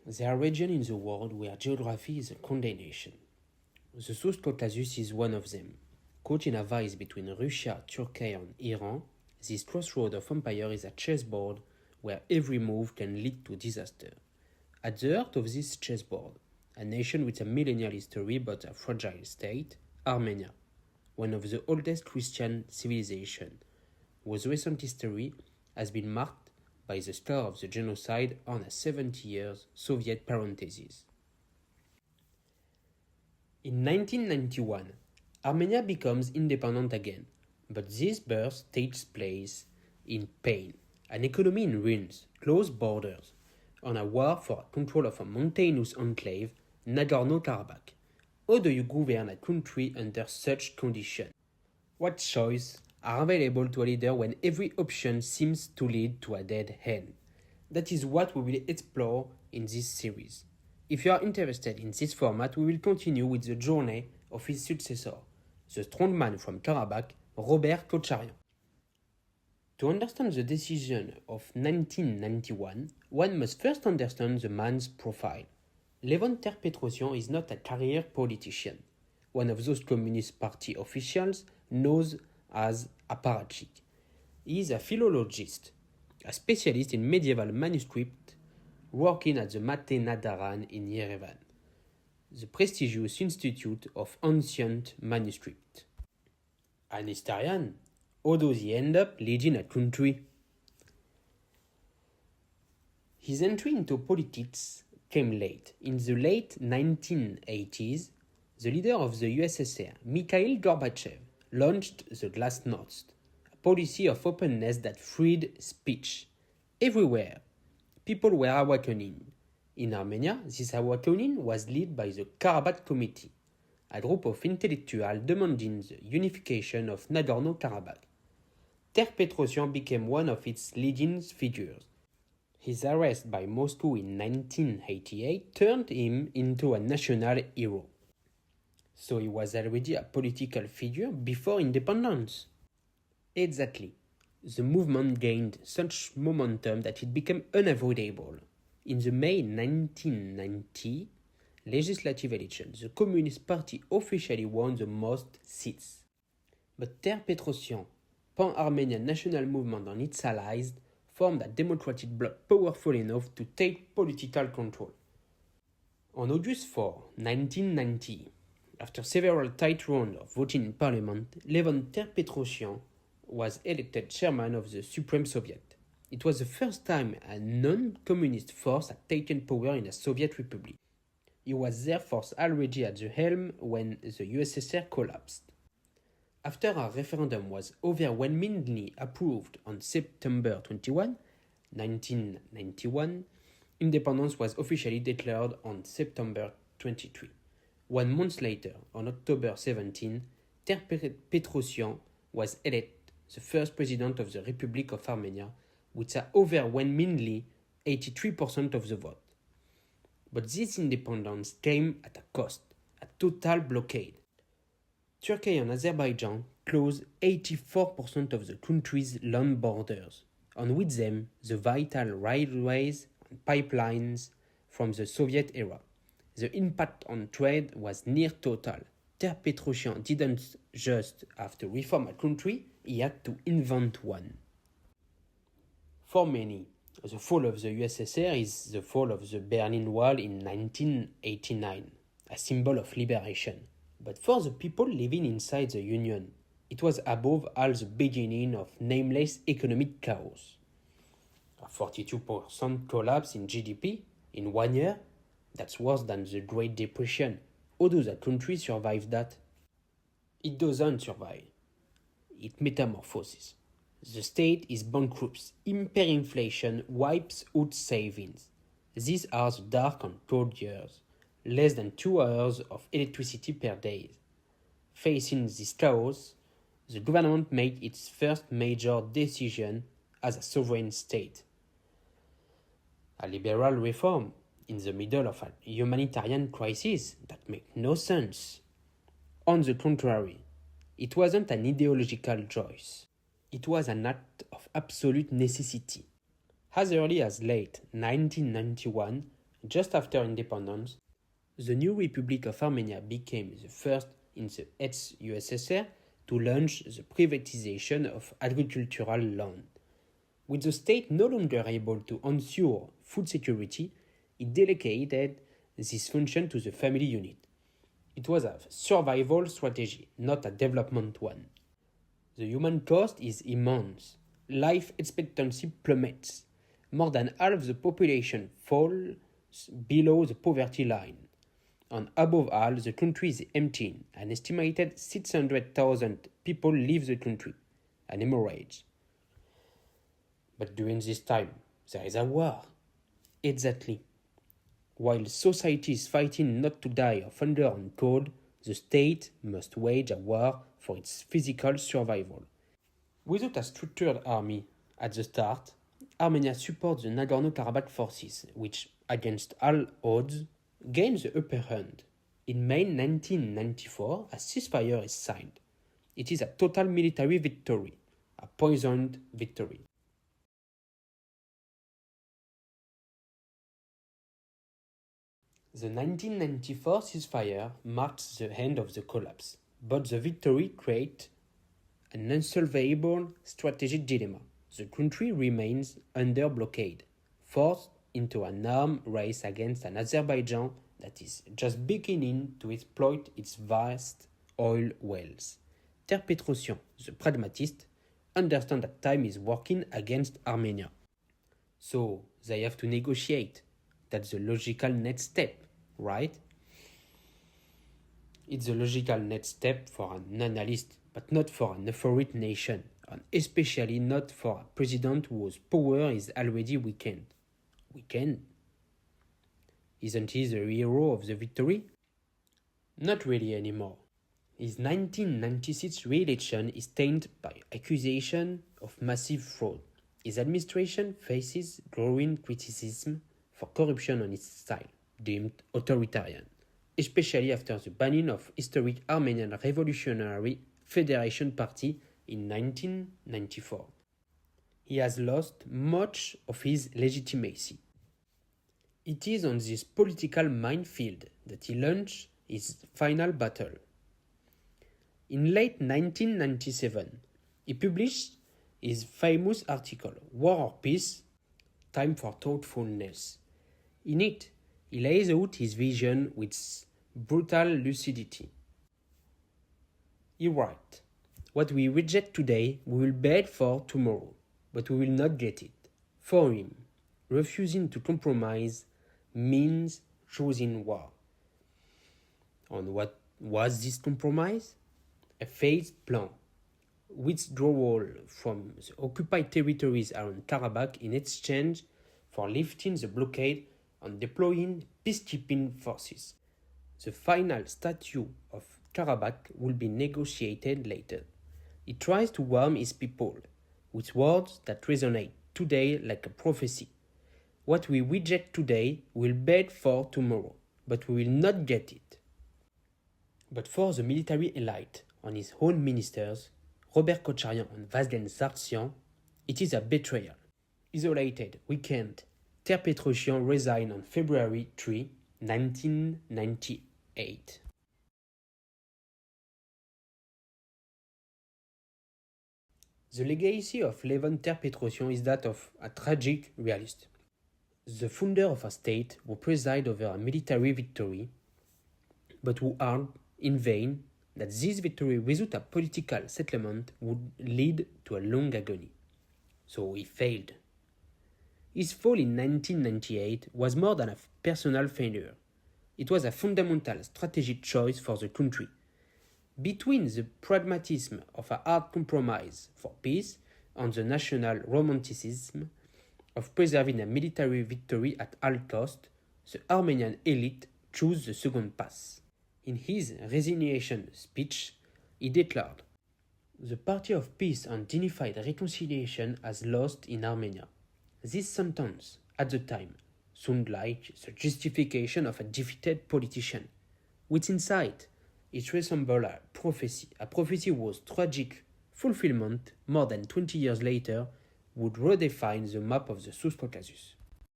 There are regions in the world where geography is a condemnation. The South Caucasus is one of them. Caught in a vice between Russia, Turkey, and Iran, this crossroad of empire is a chessboard where every move can lead to disaster. At the heart of this chessboard, a nation with a millennial history but a fragile state, Armenia, one of the oldest Christian civilizations, whose recent history has been marked by the start of the genocide on a 70 years Soviet parenthesis. In 1991, Armenia becomes independent again, but this birth takes place in pain, an economy in ruins, closed borders, and a war for control of a mountainous enclave, Nagorno-Karabakh. How do you govern a country under such conditions? What choices are available to a leader when every option seems to lead to a dead end? That is what we will explore in this series. If you are interested in this format, we will continue with the journey of his successor, the strongman from Karabakh, Robert Kocharian. To understand the decision of 1991, one must first understand the man's profile. Levon Ter-Petrossian is not a career politician, one of those Communist Party officials known as apparatchik. He is a philologist, a specialist in medieval manuscript, working at the Mate Nadaran in Yerevan, the prestigious Institute of Ancient Manuscript. An historian, how does he end up leading a country? His entry into politics came late. In the late 1980s, the leader of the USSR, Mikhail Gorbachev, launched the Glasnost, a policy of openness that freed speech. Everywhere, people were awakening. In Armenia, this awakening was led by the Karabakh Committee, a group of intellectuals demanding the unification of Nagorno-Karabakh. Ter-Petrossian became one of its leading figures. His arrest by Moscow in 1988 turned him into a national hero. So he was already a political figure before independence. Exactly. The movement gained such momentum that it became unavoidable. In the May 1990 legislative elections, the Communist Party officially won the most seats. But Ter-Petrossian, Pan-Armenian National Movement and its allies formed a democratic bloc powerful enough to take political control. On August 4, 1990, after several tight rounds of voting in parliament, Levon Ter-Petrossian was elected chairman of the Supreme Soviet. It was the first time a non-communist force had taken power in a Soviet republic. He was therefore already at the helm when the USSR collapsed. After a referendum was overwhelmingly approved on September 21, 1991, independence was officially declared on September 23. 1 month later, on October 17, Ter-Petrossian was elected the first president of the Republic of Armenia with an overwhelmingly 83% of the vote. But this independence came at a cost, a total blockade. Turkey and Azerbaijan closed 84% of the country's land borders, and with them the vital railways and pipelines from the Soviet era. The impact on trade was near total. Ter-Petrossian didn't just have to reform a country, he had to invent one. For many, the fall of the USSR is the fall of the Berlin Wall in 1989, a symbol of liberation. But for the people living inside the Union, it was above all the beginning of nameless economic chaos. A 42% collapse in GDP in 1 year, that's worse than the Great Depression. How does a country survive that? It doesn't survive. It metamorphoses. The state is bankrupt. Hyperinflation wipes out savings. These are the dark and cold years. Less than 2 hours of electricity per day. Facing this chaos, the government made its first major decision as a sovereign state. A liberal reform in the middle of a humanitarian crisis that makes no sense. On the contrary, it wasn't an ideological choice. It was an act of absolute necessity. As early as late 1991, just after independence, the new Republic of Armenia became the first in the ex-USSR to launch the privatization of agricultural land. With the state no longer able to ensure food security, it delegated this function to the family unit. It was a survival strategy, not a development one. The human cost is immense. Life expectancy plummets. More than half the population falls below the poverty line. And above all, the country is emptying. An estimated 600,000 people leave the country. An hemorrhage. But during this time, there is a war. Exactly. While society is fighting not to die of hunger and cold, the state must wage a war for its physical survival. Without a structured army at the start, Armenia supports the Nagorno-Karabakh forces, which, against all odds, gain the upper hand. In May 1994, a ceasefire is signed. It is a total military victory, a poisoned victory. The 1994 ceasefire marks the end of the collapse, but the victory creates an unsolvable strategic dilemma. The country remains under blockade, forced into an armed race against an Azerbaijan that is just beginning to exploit its vast oil wells. Ter-Petrossian, the pragmatist, understands that time is working against Armenia. So they have to negotiate. That's the logical next step, right? It's the logical next step for an analyst, but not for an euphoric nation, and especially not for a president whose power is already weakened. Weakened? Isn't he the hero of the victory? Not really anymore. His 1996 re-election is tainted by accusation of massive fraud. His administration faces growing criticism for corruption on its style, deemed authoritarian, especially after the banning of historic Armenian Revolutionary Federation Party in 1994. He has lost much of his legitimacy. It is on this political minefield that he launched his final battle. In late 1997, he published his famous article, War or Peace? Time for Thoughtfulness. In it, he lays out his vision with brutal lucidity. He writes, "What we reject today, we will beg for tomorrow, but we will not get it." For him, refusing to compromise means choosing war. And what was this compromise? A phased plan. Withdrawal from the occupied territories around Karabakh in exchange for lifting the blockade and deploying peacekeeping forces. The final statute of Karabakh will be negotiated later. He tries to warm his people with words that resonate today like a prophecy. What we reject today we'll beg for tomorrow, but we will not get it. But for the military elite and his own ministers, Robert Kocharian and Vasgen Sargsyan, it is a betrayal. Isolated, weakened, Ter-Petrossian resigned on February 3, 1998. The legacy of Levon Ter-Petrossian is that of a tragic realist. The founder of a state who preside over a military victory, but who argued in vain that this victory without a political settlement would lead to a long agony. So he failed. His fall in 1998 was more than a personal failure. It was a fundamental strategic choice for the country. Between the pragmatism of a hard compromise for peace and the national romanticism of preserving a military victory at all cost, the Armenian elite chose the second path. In his resignation speech, he declared, "The party of peace and dignified reconciliation has lost in Armenia." This sentence, at the time, sounded like the justification of a defeated politician. With insight, it resembled a prophecy whose tragic fulfillment, more than 20 years later, would redefine the map of the South Caucasus.